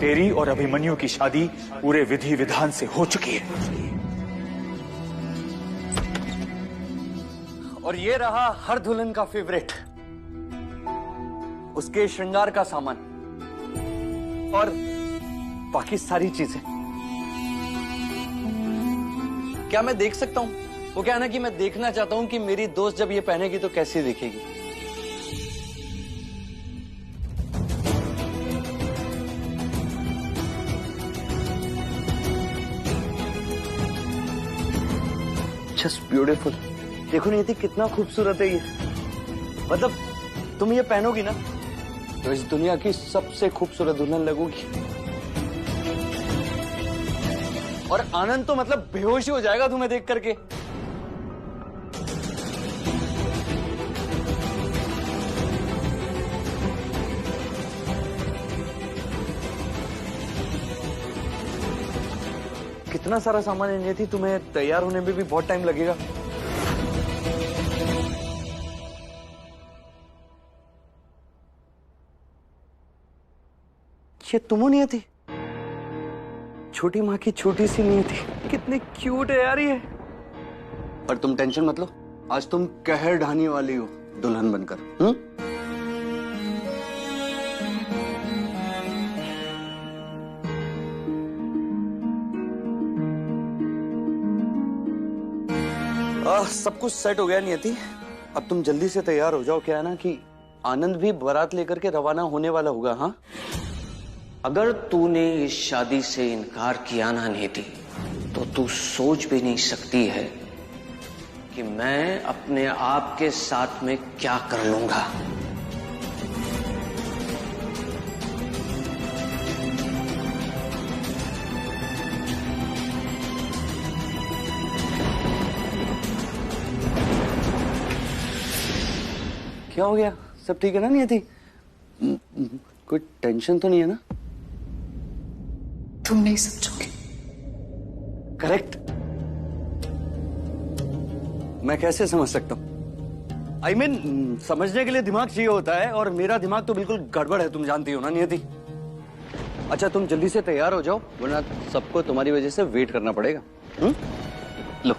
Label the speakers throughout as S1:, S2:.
S1: तेरी और अभिमन्यु की शादी पूरे विधि विधान से हो चुकी है।
S2: और ये रहा हर दुल्हन का फेवरेट, उसके श्रृंगार का सामान और बाकी सारी चीजें। क्या मैं देख सकता हूं? वो क्या है ना कि मैं देखना चाहता हूं कि मेरी दोस्त जब ये पहनेगी तो कैसी दिखेगी। Just beautiful. देखो नहीं थी कितना खूबसूरत है ये। मतलब तुम ये पहनोगी ना तो इस दुनिया की सबसे खूबसूरत दुल्हन लगोगी। और आनंद तो मतलब बेहोश ही हो जाएगा तुम्हें देख करके। कितना सारा सामान नहीं थी, तुम्हें तैयार होने में भी बहुत टाइम लगेगा। ये तुम नहीं थी? छोटी माँ की छोटी सी नहीं थी। कितनी क्यूट है यार ये। पर तुम टेंशन मत लो, आज तुम कहर ढाने वाली हो दुल्हन बनकर। सब कुछ सेट हो गया नियति। अब तुम जल्दी से तैयार हो जाओ। क्या है ना कि आनंद भी बारात लेकर के रवाना होने वाला होगा। हाँ,
S3: अगर तूने इस शादी से इनकार किया ना नियति, तो तू सोच भी नहीं सकती है कि मैं अपने आप के साथ में क्या कर लूंगा।
S2: क्या हो गया? सब ठीक है ना नियति? कोई टेंशन तो नहीं है ना?
S4: तुम नहीं समझोगे।
S2: करेक्ट। मैं कैसे समझ सकता हूं? I mean, समझने के लिए दिमाग चाहिए होता है और मेरा दिमाग तो बिल्कुल गड़बड़ है, तुम जानती हो ना नियति। अच्छा तुम जल्दी से तैयार हो जाओ वरना सबको तुम्हारी वजह से वेट करना पड़ेगा। लो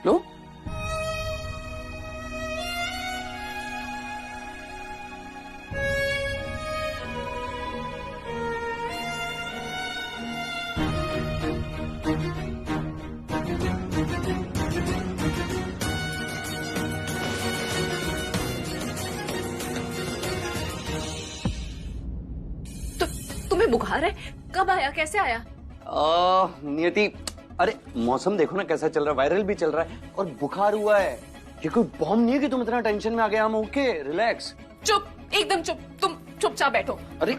S2: लो।
S4: तुम्हें बुखार है? कब आया? कैसे आया?
S2: नियति, अरे मौसम देखो ना कैसा चल रहा है, वायरल भी चल रहा है और बुखार हुआ है। ये कोई बॉम्ब नहीं है कि तुम इतना टेंशन में आ गए। हम ओके, रिलैक्स।
S4: चुप, एकदम चुप। तुम चुपचाप बैठो।
S2: अरे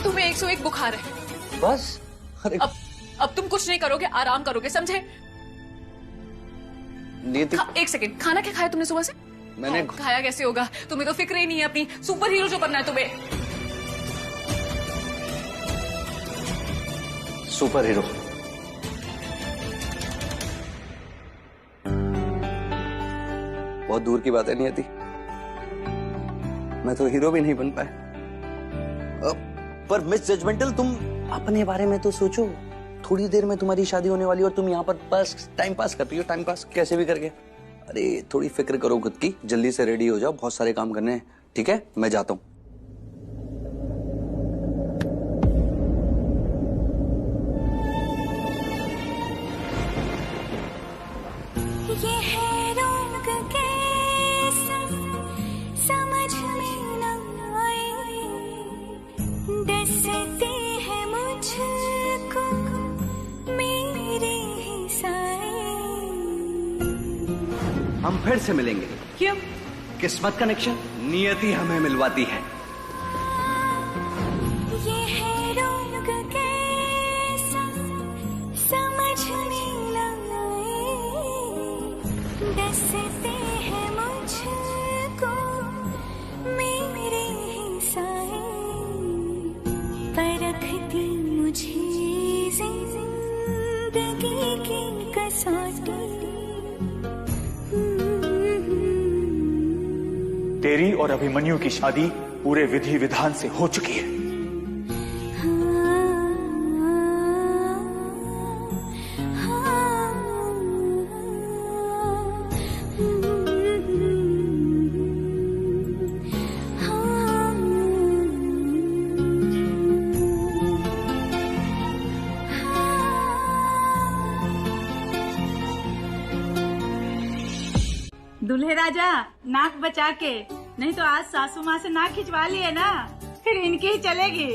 S4: तुम्हें 101 बुखार है
S2: बस। अरे
S4: अब तुम कुछ नहीं करोगे, आराम करोगे, समझे? एक सेकंड, खाना क्या खाया तुमने सुबह से?
S2: मैंने
S4: खाया कैसे होगा? तुम्हें तो फिक्र ही नहीं है अपनी सुपर हीरो जो बनना है तुम्हें।
S2: Super hero? बहुत दूर की बात है नियति, मैं तो हीरो भी नहीं बन पाया। पर मिस जजमेंटल, तुम अपने बारे में तो सोचो। थोड़ी देर में तुम्हारी शादी होने वाली और तुम यहाँ पर बस टाइम पास कर रही हो। टाइम पास कैसे भी करके। अरे थोड़ी फिक्र करो खुद की। जल्दी से रेडी हो जाओ, बहुत सारे काम करने हैं। ठीक है, मैं जाता हूँ। हम फिर से मिलेंगे।
S4: क्यों?
S2: किस्मत कनेक्शन नियति हमें मिलवाती है।
S5: ये है रंग कैसा समझ में ना आए। की कसौटी।
S1: तेरी और अभिमन्यु की शादी पूरे विधि विधान से हो चुकी है।
S6: दूल्हे राजा नाक बचा के, नहीं तो आज सासू माँ से नाक खिंचवा लिए ना, फिर इनकी ही चलेगी।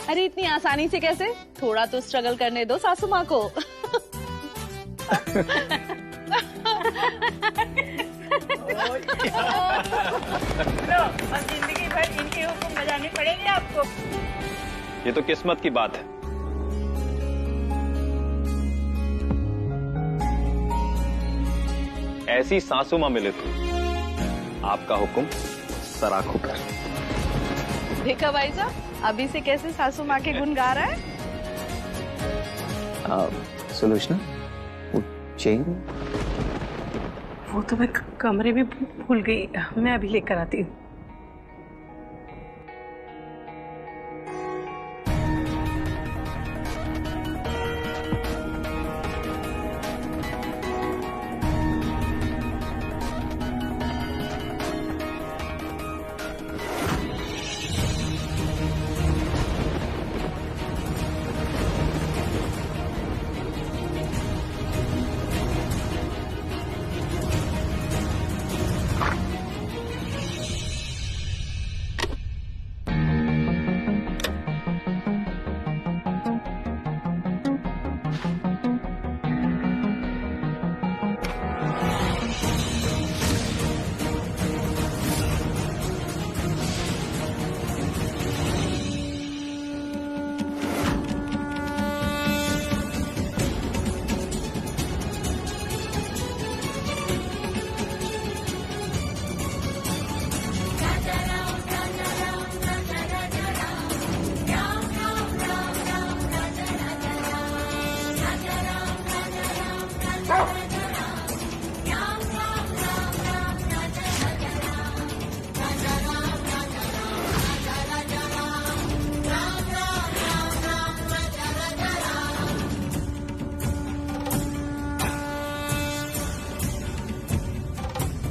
S7: अरे इतनी आसानी से कैसे? थोड़ा तो स्ट्रगल करने दो सासू माँ को।
S6: और जिंदगी भर इनके हुक्म बजाने पड़ेंगे आपको।
S8: ये तो किस्मत की बात है। ऐसी सासू माँ मिले तो आपका हुक्म सराखों पर।
S7: देखा भाई साहब, अभी से कैसे सासू माँ के गुण गा रहा है।
S3: सुलोचना, वो चेन
S9: वो तो मैं कमरे में भूल गई, मैं अभी लेकर आती हूँ।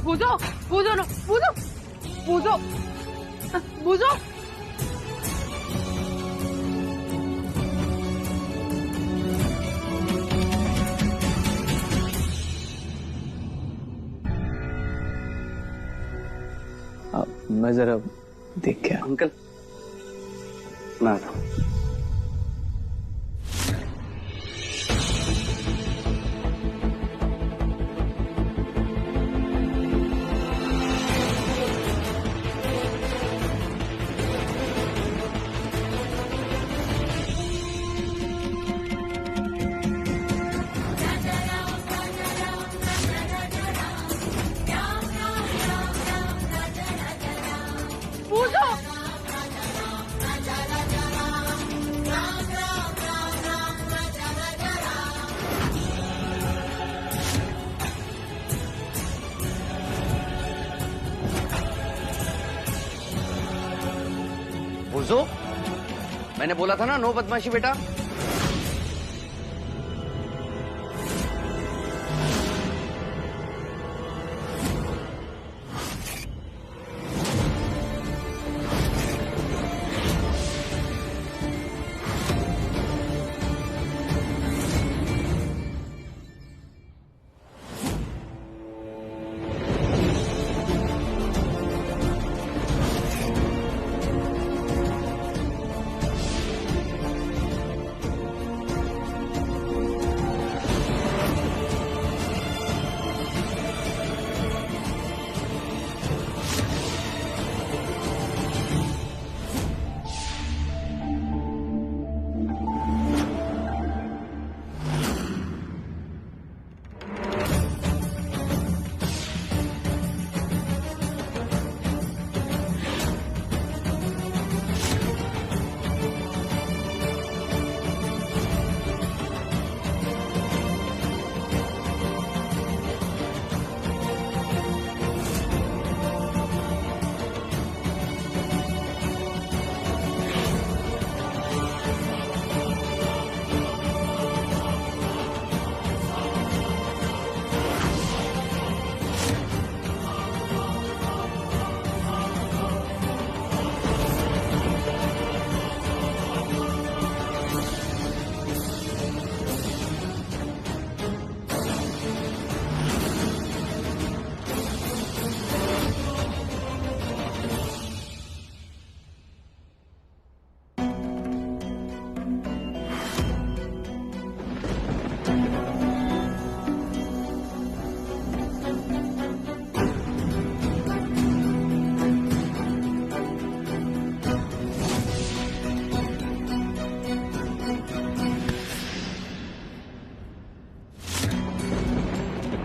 S7: पूजो पूजो नो पूजो पूजो पूजो।
S3: मैं जरा देख के
S2: अंकल मैं आता हूँ। बुझो, मैंने बोला था ना नो बदमाशी बेटा।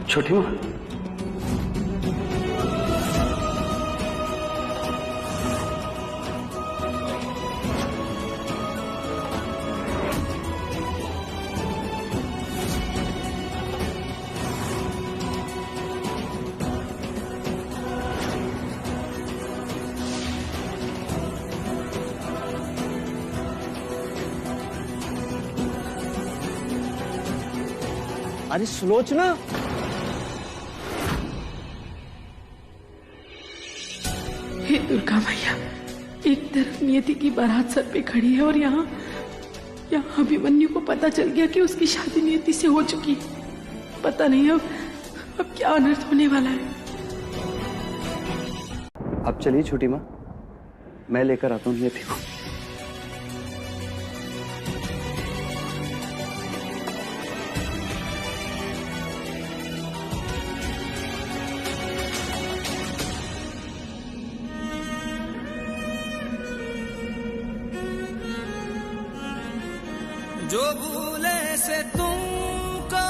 S2: छोटी माँ,
S3: अरे सुलोचना,
S9: हे दुर्गा मैया, एक तरफ नियति की बारात सर पे खड़ी है और यहाँ अभिमन्यु को पता चल गया कि उसकी शादी नियति से हो चुकी है। पता नहीं अब क्या अनर्थ होने वाला है।
S2: अब चलिए छोटी माँ, मैं लेकर आता हूँ नियति को।
S10: जो भूले से तुमको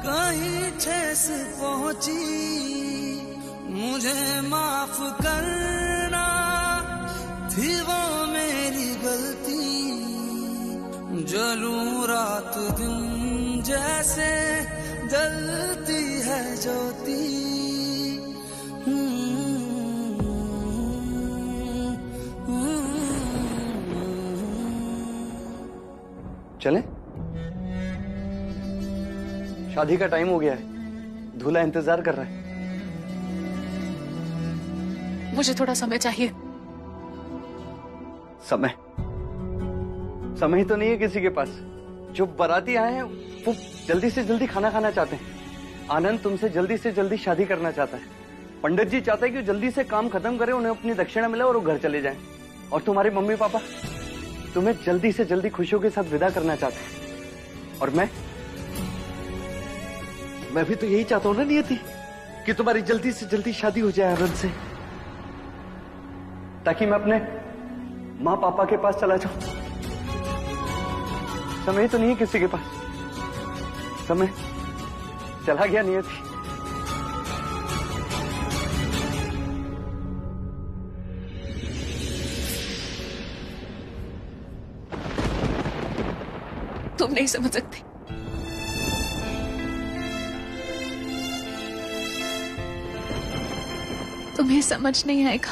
S10: कहीं ठेस पहुंची, मुझे माफ करना, थी वो मेरी गलती। जलूं रात दिन जैसे जलती है ज्योति।
S2: चलें? शादी का टाइम हो गया है, दूल्हा इंतजार कर रहा है।
S4: मुझे थोड़ा समय चाहिए।
S2: समय ही तो नहीं है किसी के पास। जो बाराती आए हैं वो जल्दी से जल्दी खाना खाना चाहते हैं। आनंद तुमसे जल्दी से जल्दी शादी करना चाहता है। पंडित जी चाहते हैं कि जल्दी से काम खत्म करें, उन्हें अपनी दक्षिणा मिले और वो घर चले जाएं। और तुम्हारे मम्मी पापा तुम्हें जल्दी से जल्दी खुशियों के साथ विदा करना चाहते हैं। और मैं भी तो यही चाहता हूं ना नियति, कि तुम्हारी जल्दी से जल्दी शादी हो जाए आनंद से, ताकि मैं अपने माँ पापा के पास चला जाऊं। समय तो नहीं है किसी के पास, समय चला गया नियति।
S4: तुम नहीं समझ सकते। तुम्हें समझ नहीं आएगा।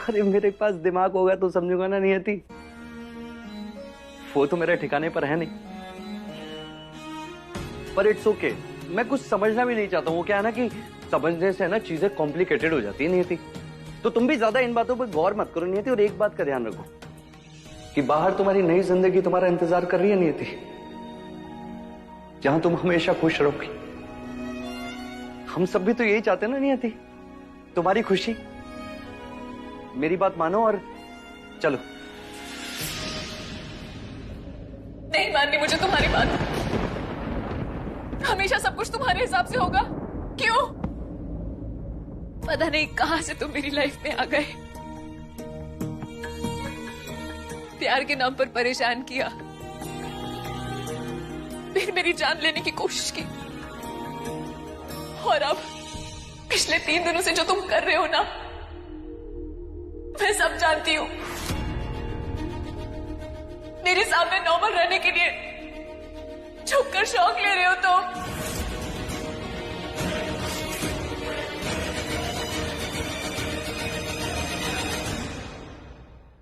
S2: अरे मेरे पास दिमाग होगा तो समझूंगा ना नियति। वो तो मेरे ठिकाने पर है नहीं, पर इट्स ओके। मैं कुछ समझना भी नहीं चाहता हूँ। वो क्या है ना कि समझने से ना चीजें कॉम्प्लिकेटेड हो जाती है नियति। तो तुम भी ज्यादा इन बातों पर गौर मत करो नियति। और एक बात का ध्यान रखो कि बाहर तुम्हारी नई जिंदगी तुम्हारा इंतजार कर रही है नियति, जहां तुम हमेशा खुश रहोगी। हम सब भी तो यही चाहते हैं ना नियति, तुम्हारी खुशी। मेरी बात मानो और चलो।
S4: नहीं माननी मुझे तुम्हारी बात। हमेशा सब कुछ तुम्हारे हिसाब से होगा। क्यों? पता नहीं कहां से तुम मेरी लाइफ में आ गए। प्यार के नाम पर परेशान किया, फिर मेरी जान लेने की कोशिश की, और अब पिछले 3 दिनों से जो तुम कर रहे हो ना, मैं सब जानती हूं। मेरे सामने नॉर्मल रहने के लिए छुपकर शौक ले रहे हो तुम।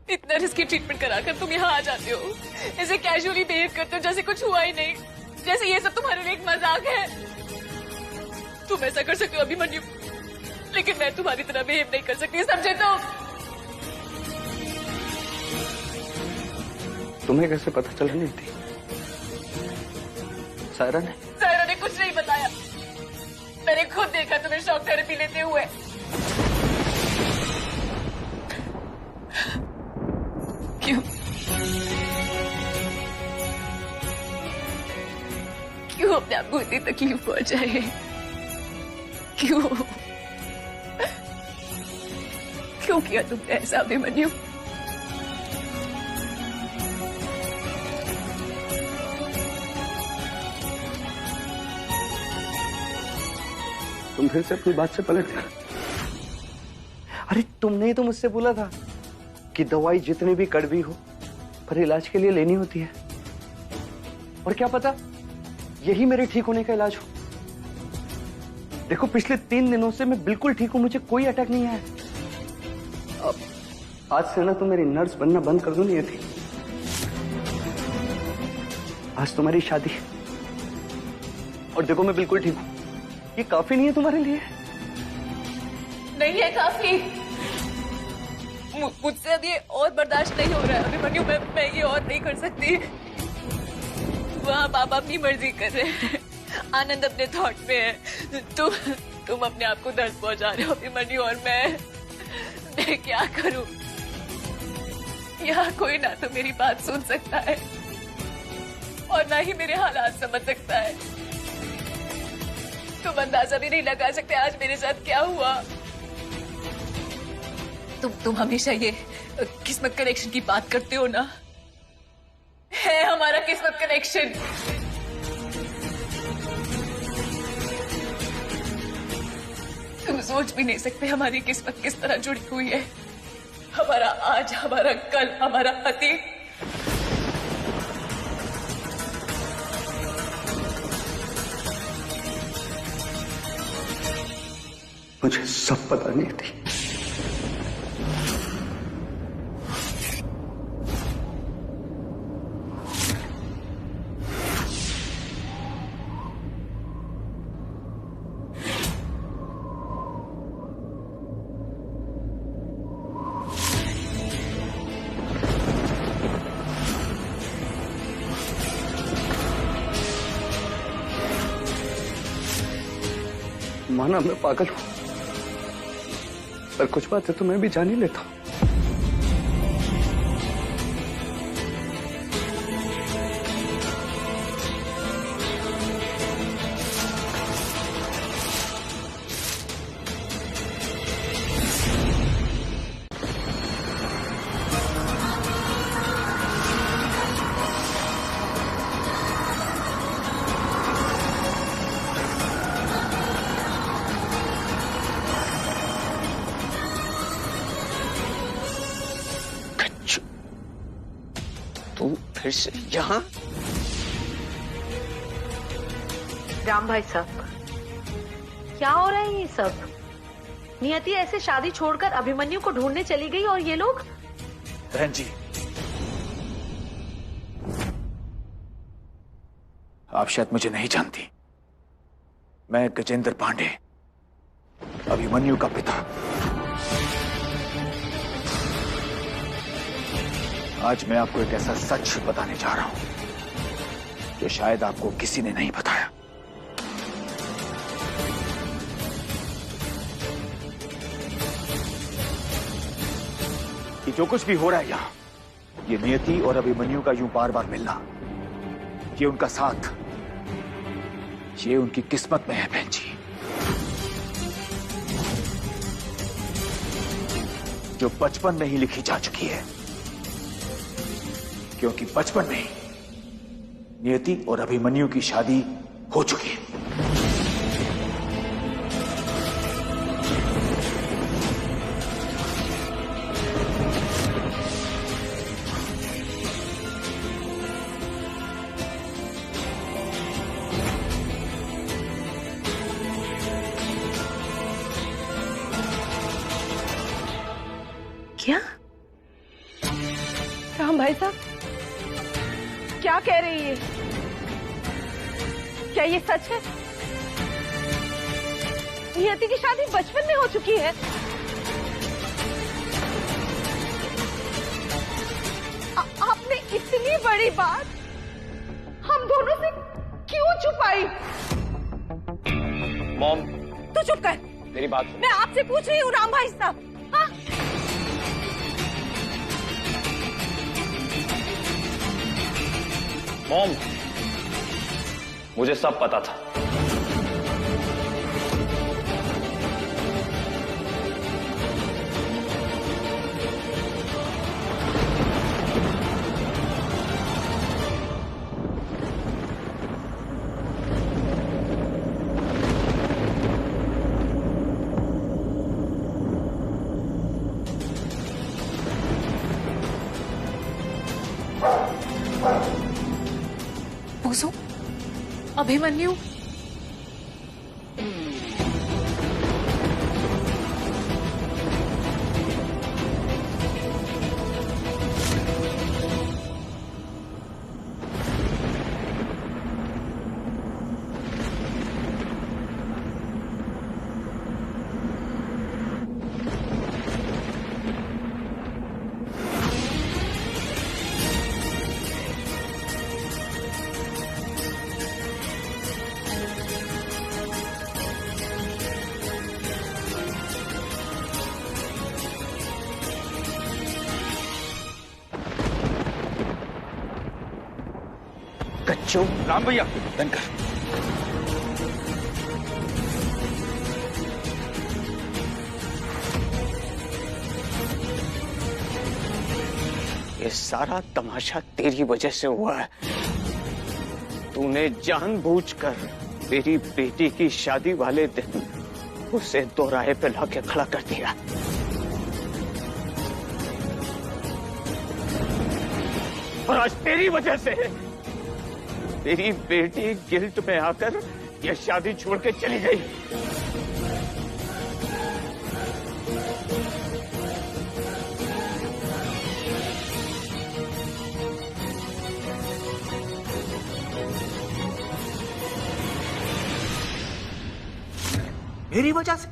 S4: इतना रिस्की ट्रीटमेंट कराकर तुम यहाँ आ जाते हो, ऐसे कैजुअली बिहेव करते हो जैसे कुछ हुआ ही नहीं, जैसे ये सब तुम्हारे लिए एक मजाक है। तुम ऐसा कर सकते हो अभिमन्यु, लेकिन मैं तुम्हारी तरह बिहेव नहीं कर सकती, समझे? तो
S2: तुम्हें कैसे पता चला नहीं थी? सायरा ने
S4: कुछ नहीं बताया। मैंने खुद देखा तुम्हें शॉक थेरेपी लेते हुए। क्यों अपने आप को इतनी तकलीफ पहुंचाए? क्यों किया तुमने ऐसा अभिमन्यु?
S2: तुम फिर से अपनी बात से पलट गए। अरे तुमने ही तो मुझसे बोला था कि दवाई जितनी भी कड़वी हो पर इलाज के लिए लेनी होती है, और क्या पता यही मेरे ठीक होने का इलाज हो। देखो पिछले 3 दिनों से मैं बिल्कुल ठीक हूं, मुझे कोई अटैक नहीं आया। अब आज से ना तुम मेरी नर्स बनना बंद कर दो नियति। आज तुम्हारी शादी है और देखो मैं बिल्कुल ठीक हूं। ये काफी नहीं है तुम्हारे लिए?
S4: नहीं है काफी। मुझसे अब ये और बर्दाश्त नहीं हो रहा है अभिमन्यु। मैं ये और नहीं कर सकती। वहाँ पापा अपनी मर्जी कर रहे हैं, आनंद अपने थॉट में है। तुम अपने आप को दर्द पहुंचा रहे हो अभिमन्यु, और मैं क्या करूं? यहाँ कोई ना तो मेरी बात सुन सकता है और ना ही मेरे हालात समझ सकता है। तुम अंदाजा भी नहीं लगा सकते आज मेरे साथ क्या हुआ। तुम हमेशा ये किस्मत कनेक्शन की बात करते हो ना, है हमारा किस्मत कनेक्शन। तुम सोच भी नहीं सकते हमारी किस्मत किस तरह जुड़ी हुई है। हमारा आज, हमारा कल, हमारा अतीत।
S2: मुझे सब पता नहीं थी। माना मैं पागल हूं, पर कुछ बातें तो मैं भी जान ही लेता हूं।
S3: तू फिर से यहाँ?
S7: राम भाई साहब, क्या हो रहा है ये सब? नियति ऐसे शादी छोड़कर अभिमन्यु को ढूंढने चली गई और ये लोग?
S1: बहन जी, आप शायद मुझे नहीं जानती। मैं गजेंद्र पांडे, अभिमन्यु का पिता। आज मैं आपको एक ऐसा सच बताने जा रहा हूं जो शायद आपको किसी ने नहीं बताया। कि जो कुछ भी हो रहा है यहां, ये नियति और अभिमन्यु का यूं बार बार मिलना, ये उनका साथ, ये उनकी किस्मत में है बहन जी। जो बचपन में ही लिखी जा चुकी है, क्योंकि बचपन में ही नियति और अभिमन्यु की शादी हो चुकी है।
S7: क्या? राम भाई साहब, क्या कह रही है? क्या ये सच है? नियति की शादी बचपन में हो चुकी है? आपने इतनी बड़ी बात हम दोनों से क्यों छुपाई?
S8: मॉम,
S7: तू चुप कर।
S8: मेरी बात सुनो।
S7: मैं आपसे पूछ रही हूँ राम भाई साहब। हाँ?
S8: मॉम, मुझे सब पता था।
S4: अभिमन्यु,
S3: कच्चू।
S1: राम भैया,
S3: बनकर ये सारा तमाशा तेरी वजह से हुआ है। तूने जानबूझकर मेरी बेटी की शादी वाले दिन उसे दोराहे पे लाके खड़ा कर दिया। और आज तेरी वजह से तेरी बेटी गिल्ट में आकर यह शादी छोड़ के चली गई।
S1: मेरी वजह से?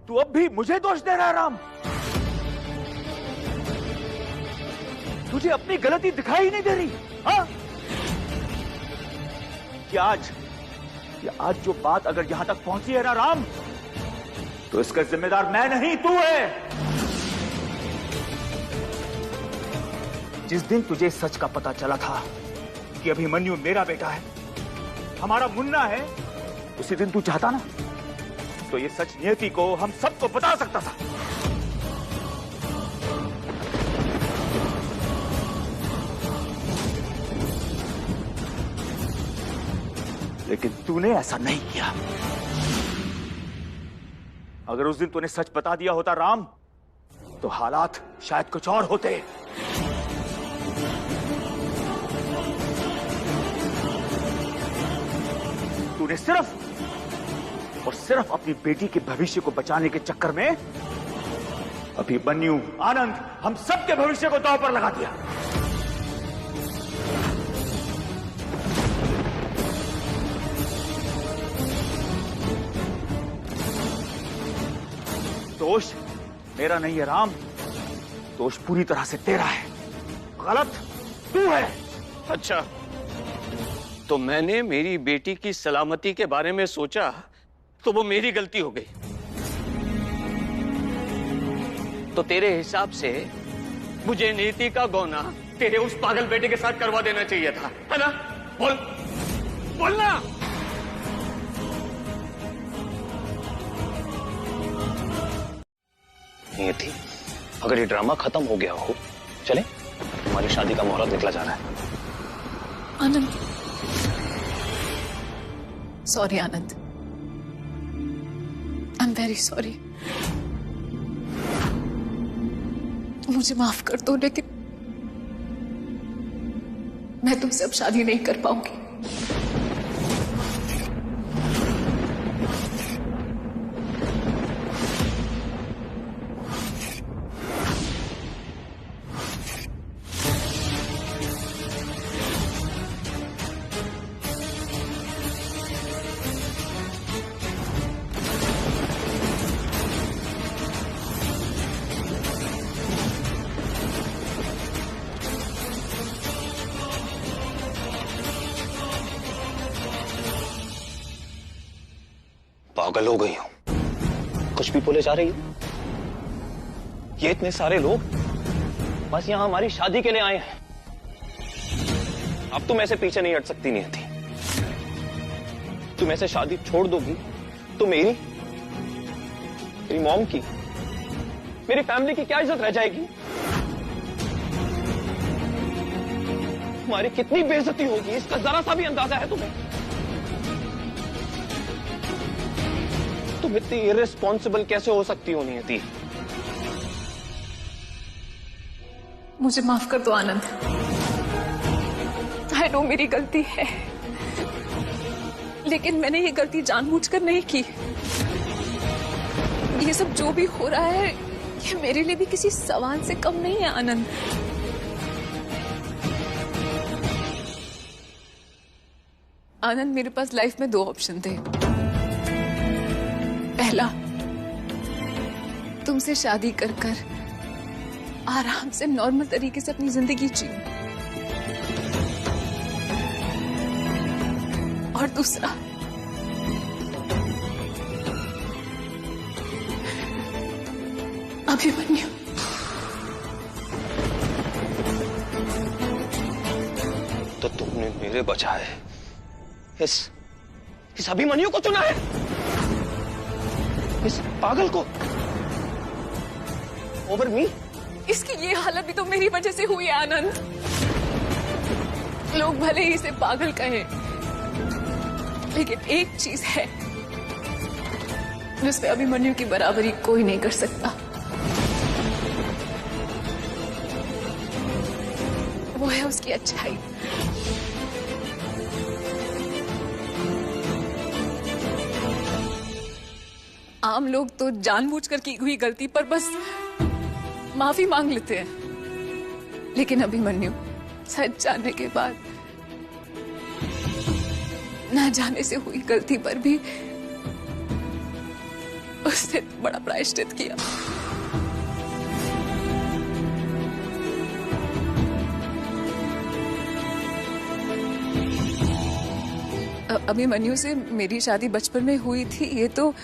S1: तू अब भी मुझे दोष दे रहा है राम? तुझे अपनी गलती दिखाई नहीं दे रही? हाँ? कि आज जो बात अगर यहां तक पहुंची है ना राम, तो इसका जिम्मेदार मैं नहीं, तू है। जिस दिन तुझे सच का पता चला था कि अभिमन्यु मेरा बेटा है, हमारा मुन्ना है, उसी दिन तू चाहता ना तो ये सच नियति को, हम सबको बता सकता था। लेकिन तूने ऐसा नहीं किया। अगर उस दिन तूने सच बता दिया होता राम, तो हालात शायद कुछ और होते। तूने सिर्फ और सिर्फ अपनी बेटी के भविष्य को बचाने के चक्कर में अभिमन्यु, आनंद, हम सबके भविष्य को दांव पर लगा दिया। दोष मेरा नहीं है राम, दोष पूरी तरह से तेरा है। गलत तू है।
S3: अच्छा, तो मैंने मेरी बेटी की सलामती के बारे में सोचा तो वो मेरी गलती हो गई। तो तेरे हिसाब से मुझे नीति का गौना तेरे उस पागल बेटे के साथ करवा देना चाहिए था, है ना? बोलना। नीति, अगर ये ड्रामा खत्म हो गया हो, चले? हमारी शादी का मुहूर्त निकला जा रहा है।
S4: Anand, sorry Anand, I am very sorry. मुझे माफ कर दो, लेकिन मैं तुमसे अब शादी नहीं कर पाऊंगी।
S3: पागल हो गई हूं, कुछ भी बोले जा रही हूं। ये इतने सारे लोग बस यहां हमारी शादी के लिए आए हैं। अब तुम ऐसे पीछे नहीं हट सकती नहीं थी। तुम ऐसे शादी छोड़ दोगी तो मेरी मॉम की, मेरी फैमिली की क्या इज्जत रह जाएगी? हमारी कितनी बेइज्जती होगी, इसका जरा सा भी अंदाजा है तुम्हें? तुम इतनी इर्रेस्पॉन्सिबल कैसे हो सकती हो नियति?
S4: मुझे माफ कर दो आनंद। आई नो मेरी गलती है, लेकिन मैंने ये गलती जानबूझकर नहीं की। ये सब जो भी हो रहा है ये मेरे लिए भी किसी सवाल से कम नहीं है आनंद। आनंद, मेरे पास लाइफ में 2 ऑप्शन थे। पहला, तुमसे शादी कर कर आराम से नॉर्मल तरीके से अपनी जिंदगी जीऊं, और दूसरा, अभिमन्यु।
S3: तो तुमने मेरे बजाय इस अभिमन्यु को चुना है, इस पागल को ओवर मी।
S4: इसकी ये हालत भी तो मेरी वजह से हुई है आनंद। लोग भले ही इसे पागल कहें, लेकिन एक चीज है जिसमें अभिमन्यु की बराबरी कोई नहीं कर सकता, वो है उसकी अच्छाई। आम लोग तो जानबूझकर की हुई गलती पर बस माफी मांग लेते हैं, लेकिन अभिमन्यु सच जानने के बाद न जाने से हुई गलती पर भी उसने बड़ा प्रायश्चित किया। अभिमन्यु से मेरी शादी बचपन में हुई थी, ये तो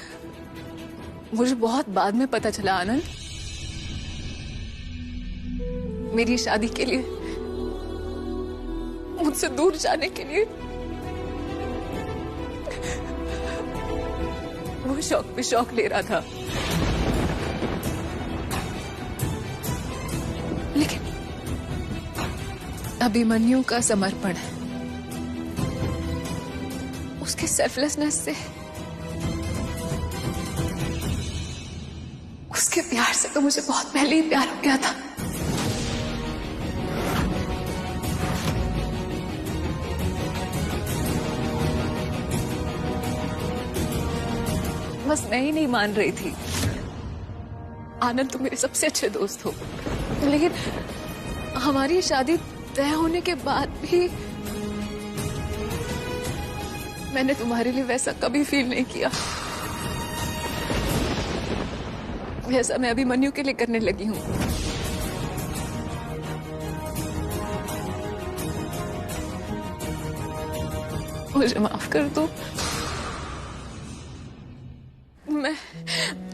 S4: मुझे बहुत बाद में पता चला आनंद। मेरी शादी के लिए, मुझसे दूर जाने के लिए वो शौक पे शौक ले रहा था, लेकिन अभिमन्यु का समर्पण, उसके सेल्फलेसनेस से, उसके प्यार से तो मुझे बहुत पहले ही प्यार हो गया था। बस मैं ही नहीं मान रही थी। आनंद, तुम मेरे सबसे अच्छे दोस्त हो, लेकिन हमारी शादी तय होने के बाद भी मैंने तुम्हारे लिए वैसा कभी फील नहीं किया जैसा मैं अभिमन्यु के लिए करने लगी हूं। मुझे माफ कर दो।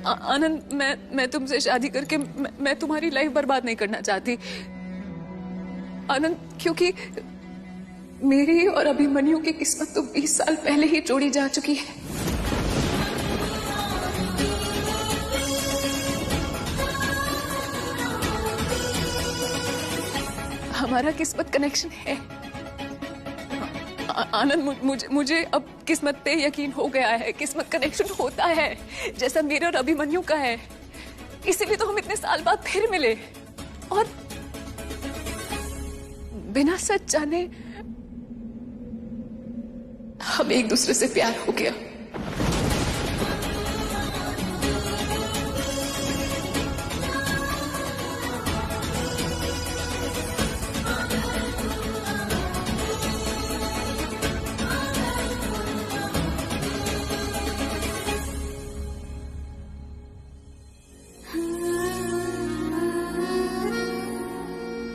S4: आनंद, मैं तुमसे शादी करके मैं तुम्हारी लाइफ बर्बाद नहीं करना चाहती आनंद, क्योंकि मेरी और अभिमन्यु की किस्मत तो 20 साल पहले ही जोड़ी जा चुकी है। हमारा किस्मत कनेक्शन है आनंद। मुझे अब किस्मत पे यकीन हो गया है। किस्मत कनेक्शन होता है जैसा मेरे और अभिमन्यु का है, इसीलिए तो हम इतने साल बाद फिर मिले, और बिना सच जाने हम एक दूसरे से प्यार हो गया।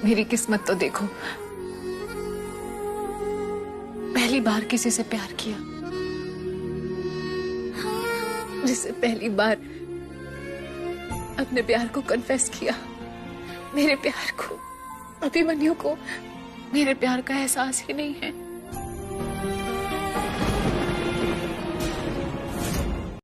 S4: मेरी किस्मत तो देखो, पहली बार किसी से प्यार किया, जिससे पहली बार अपने प्यार को कन्फेस किया। मेरे प्यार को, अभिमन्यु को मेरे प्यार का एहसास ही नहीं है।